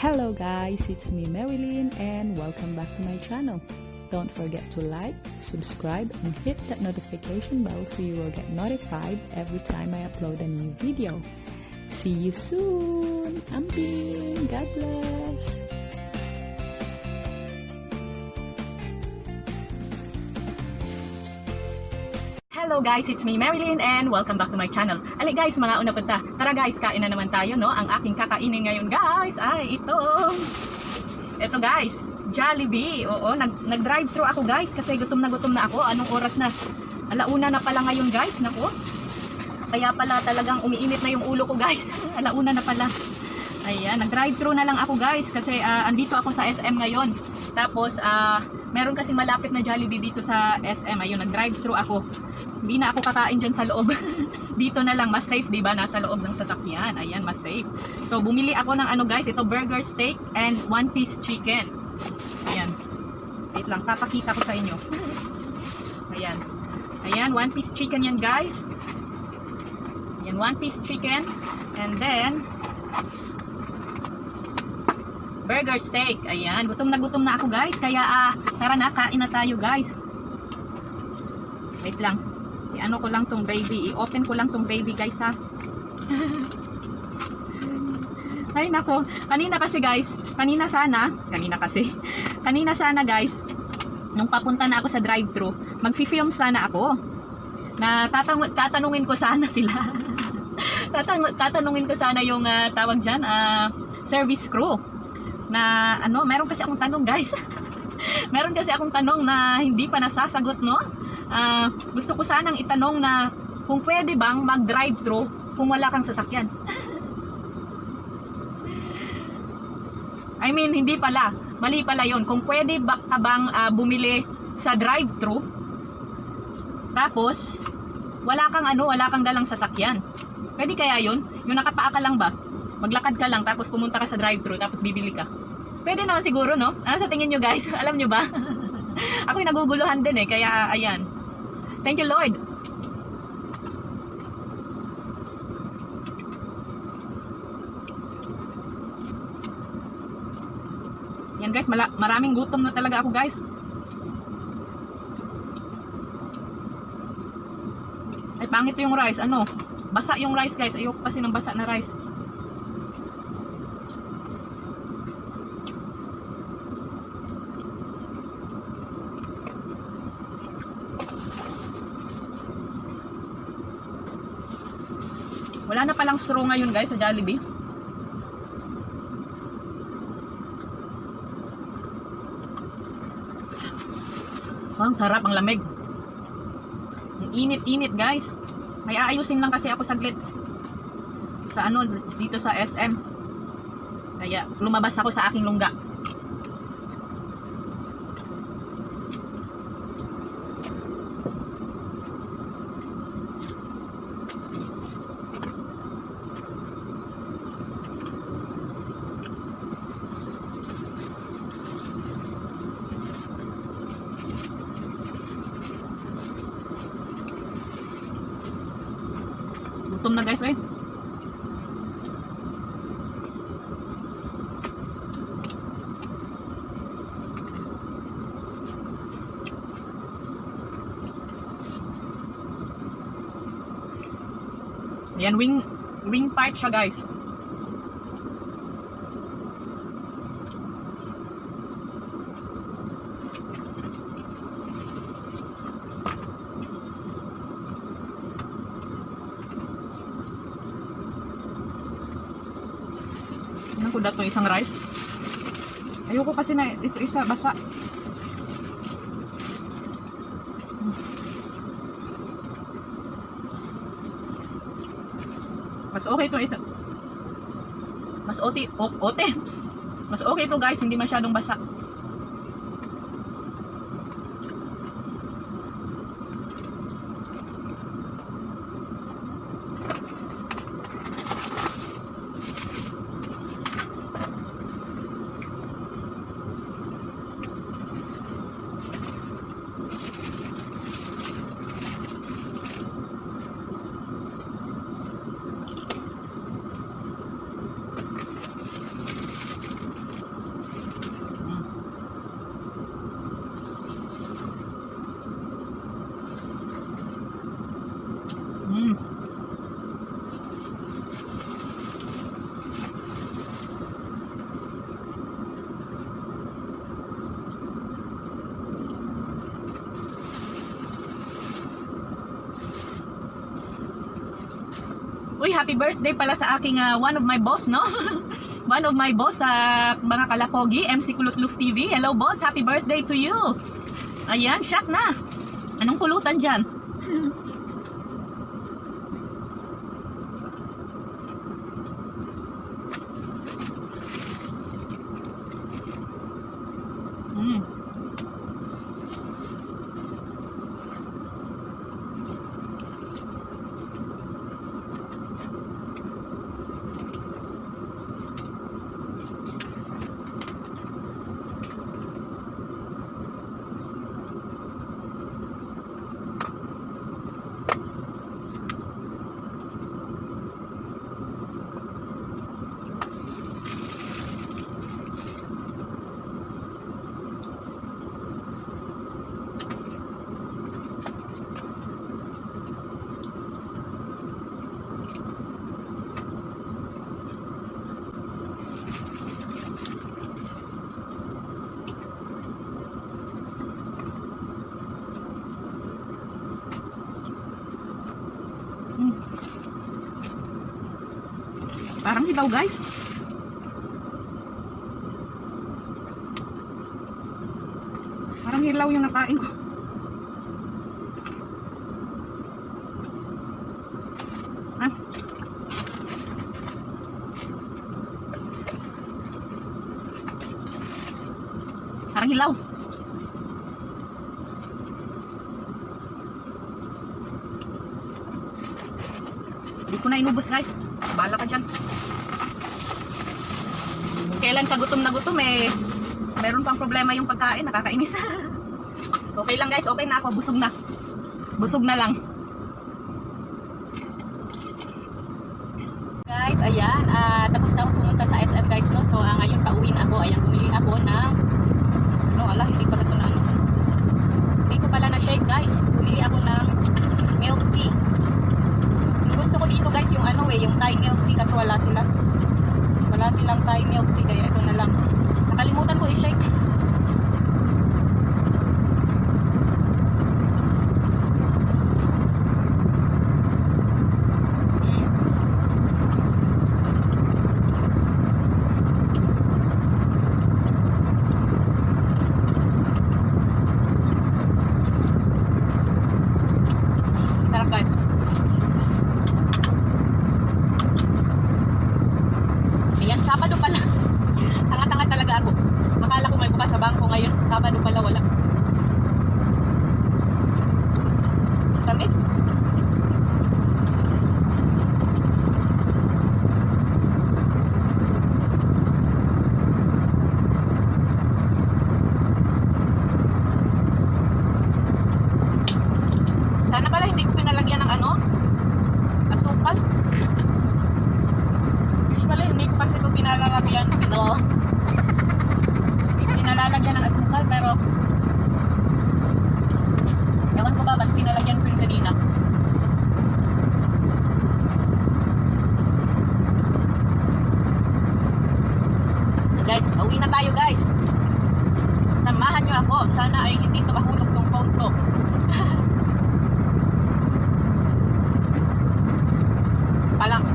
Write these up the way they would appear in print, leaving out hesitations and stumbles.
Hello guys, it's me Marilyn and welcome back to my channel. Don't forget to like, subscribe, and hit that notification bell so you will get notified every time I upload a new video. See you soon! Ambing! God bless! Hello guys, it's me Marilyn and welcome back to my channel. Ali guys, mga una punta. Tara guys, kain na naman tayo, no? Ang aking kakainin ngayon guys ay ito guys, Jollibee. Oo, nag-drive thru ako guys kasi gutom na ako. Anong oras na? Alauna na pala ngayon guys, nako. Kaya pala talagang umiinit na yung ulo ko guys. Alauna na pala. Ayan, nag-drive thru na lang ako guys kasi andito ako sa SM ngayon. Tapos meron kasing malapit na Jollibee dito sa SM. Ayun, nag-drive thru ako. Hindi na ako kakain dyan sa loob. Dito na lang, mas safe, diba? Nasa loob ng sasakyan. Ayan, mas safe. So, bumili ako ng ano guys, ito burger steak and one-piece chicken. Ayan. Wait lang, papakita ko sa inyo. Ayan. Ayan, one-piece chicken yan guys. Ayan, one-piece chicken. And then, burger steak. Ayan, gutom na ako guys. Kaya, tara na, kain na tayo guys. Wait lang. I-ano ko lang tong baby. I-open ko lang tong baby guys ha. Ay nako. Kanina sana guys, nung papunta na ako sa drive-thru, magfi-film sana ako. Na tatanungin ko sana sila. Tatanungin ko sana yung tawag dyan, service crew. Na ano, meron kasi akong tanong guys. Meron kasi akong tanong na hindi pa nasasagot, no? Gusto ko sanang itanong na kung pwede bang mag-drive-thru kung wala kang sasakyan. I mean, hindi pala. Mali pala yon. Kung pwede ba ka bang bumili sa drive-thru tapos wala kang dalang sasakyan. Pwede kaya yon? Yung nakapaa ka lang ba? Maglakad ka lang tapos pumunta ka sa drive-thru tapos bibili ka. Pwede naman siguro, no? Ano sa tingin nyo guys? Alam nyo ba? Ako'y naguguluhan din kaya ayan. Thank you Lord. Yan guys, maraming gutom na talaga ako guys. Ay pangit yung rice, ano? Basa yung rice guys, ayoko kasi ng basa na rice. Wala na palang straw ngayon guys sa Jollibee. Ang sarap, ang lamig. Ang init-init guys. May aayusin lang kasi ako saglit sa ano, dito sa SM. Kaya lumabas ako sa aking lungga. Gutom na guys, Yan, wing part siya guys. Ano ko dato isang rice? Ayoko kasi na ito isa basa. Mas okay to isa. Mas ote. Mas okay to guys, hindi masyadong basa. Uy, happy birthday pala sa aking one of my boss, no? One of my boss sa mga kalapogi, MC Kulutluf TV. Hello boss, happy birthday to you. Ayan, shot na. Anong pulutan dyan? Parang hilaw guys. Parang hilaw yung nakain ko. Ah. Parang hilaw. Hindi ko na inubos guys. Bahala ka dyan. Kailan ka gutom na gutom meron pang problema yung pagkain, nakakainis. Okay lang guys, okay na ako, busog na. Busog na lang. Guys, ayan, tapos na ako pumunta sa SM guys, no. So ngayon pauwi na ako, ayan, bumili ako ng hindi pala ito na hindi ko pala na shake guys. Bumili ako ng milk tea. Gusto ko dito guys yung yung Thai milk tea kasi wala silang Thai milk tea kaya ito na lang. Nakalimutan ko i-shake. Sarap guys. Sabado pala. Tanga-tanga talaga ako. Akala ko may bukas sa bangko ngayon. Sabado pala wala. Tamis. Sana pala hindi ko pinalagyan ng asukal. Hindi ko kasi ito pinalalagyan pinalalagyan ng asukal pero ewan ko ba ba't pinalagyan ko yung kanina. Guys, pauwi na tayo guys. Samahan nyo ako, sana ay hindi ito mahulog tong phone ko.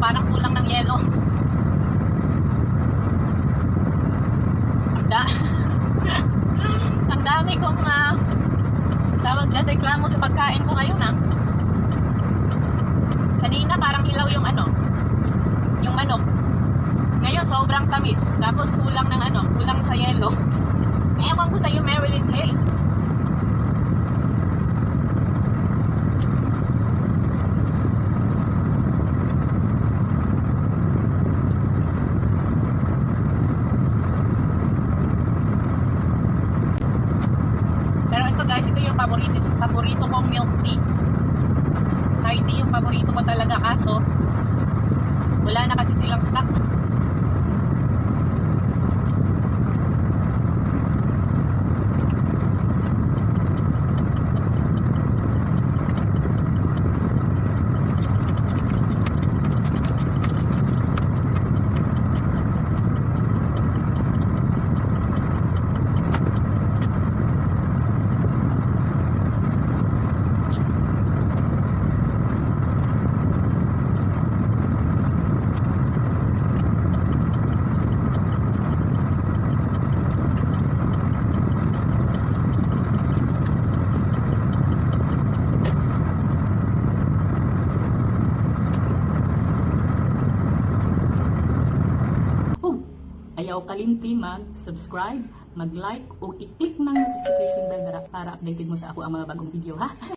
Parang kulang ng yelo. Ang dami kong tawag dyan, reklamo sa pagkain ko ngayon Kanina parang hilaw yung yung manok. Ngayon sobrang tamis. Tapos kulang ng kulang sa yelo. Ewan ko sa'yo Marilyn Kay. Guys, ito yung paborito kong milk tea. Thai tea yung paborito ko talaga kaso wala na kasi silang stock. ikaw kalimti mag-subscribe, mag-like o i-click ng notification bell para updated mo sa ako ang mga bagong video ha.